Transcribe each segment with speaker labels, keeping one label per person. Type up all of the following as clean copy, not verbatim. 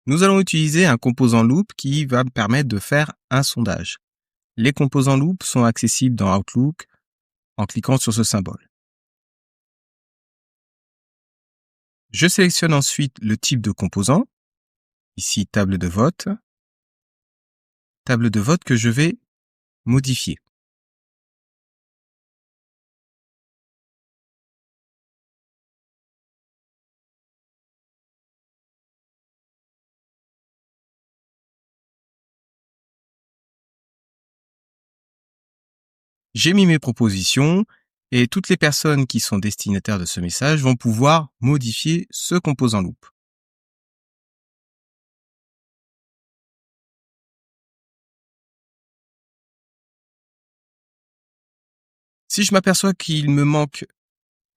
Speaker 1: Nous allons utiliser un composant loop qui va me permettre de faire un sondage. Les composants loop sont accessibles dans Outlook en cliquant sur ce symbole. Je sélectionne ensuite le type de composant, ici table de vote que je vais modifier. J'ai mis mes propositions et toutes les personnes qui sont destinataires de ce message vont pouvoir modifier ce composant loop. Si je m'aperçois qu'il me manque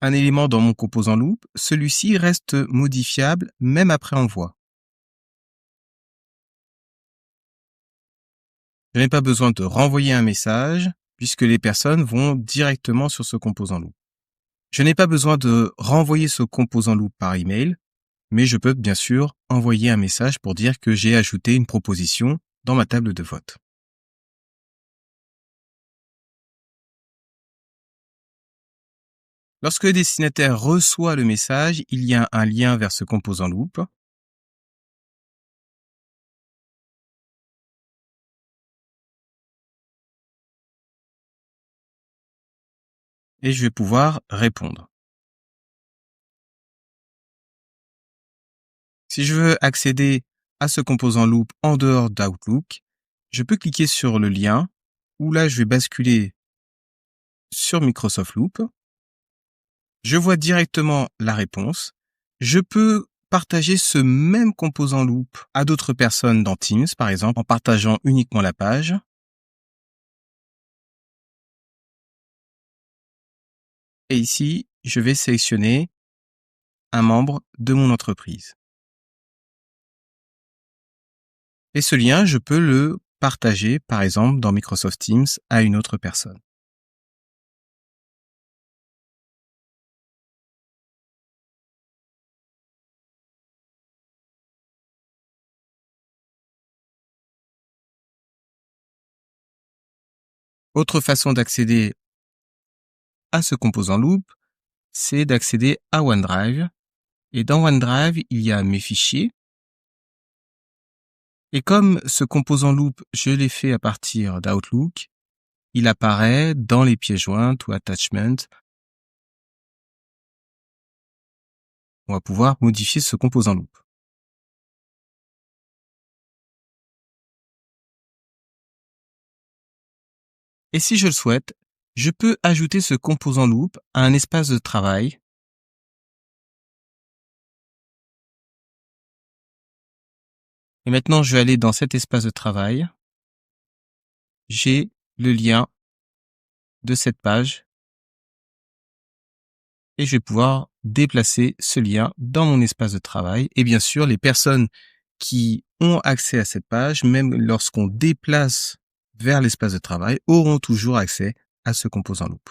Speaker 1: un élément dans mon composant loop, celui-ci reste modifiable même après envoi. Je n'ai pas besoin de renvoyer un message puisque les personnes vont directement sur ce composant loop. Je n'ai pas besoin de renvoyer ce composant loop par email, mais je peux bien sûr envoyer un message pour dire que j'ai ajouté une proposition dans ma table de vote. Lorsque le destinataire reçoit le message, il y a un lien vers ce composant loop. Et je vais pouvoir répondre. Si je veux accéder à ce composant loop en dehors d'Outlook, je peux cliquer sur le lien où là je vais basculer sur Microsoft Loop. Je vois directement la réponse. Je peux partager ce même composant loop à d'autres personnes dans Teams, par exemple, en partageant uniquement la page. Et ici, je vais sélectionner un membre de mon entreprise. Et ce lien, je peux le partager, par exemple, dans Microsoft Teams à une autre personne. Autre façon d'accéder à ce composant loop, c'est d'accéder à OneDrive. Et dans OneDrive, il y a mes fichiers. Et comme ce composant loop, je l'ai fait à partir d'Outlook, il apparaît dans les pièces jointes ou attachments. On va pouvoir modifier ce composant loop. Et si je le souhaite, je peux ajouter ce composant loop à un espace de travail. Et maintenant, je vais aller dans cet espace de travail. J'ai le lien de cette page. Et je vais pouvoir déplacer ce lien dans mon espace de travail. Et bien sûr, les personnes qui ont accès à cette page, même lorsqu'on déplace vers l'espace de travail, auront toujours accès à ce composant loop.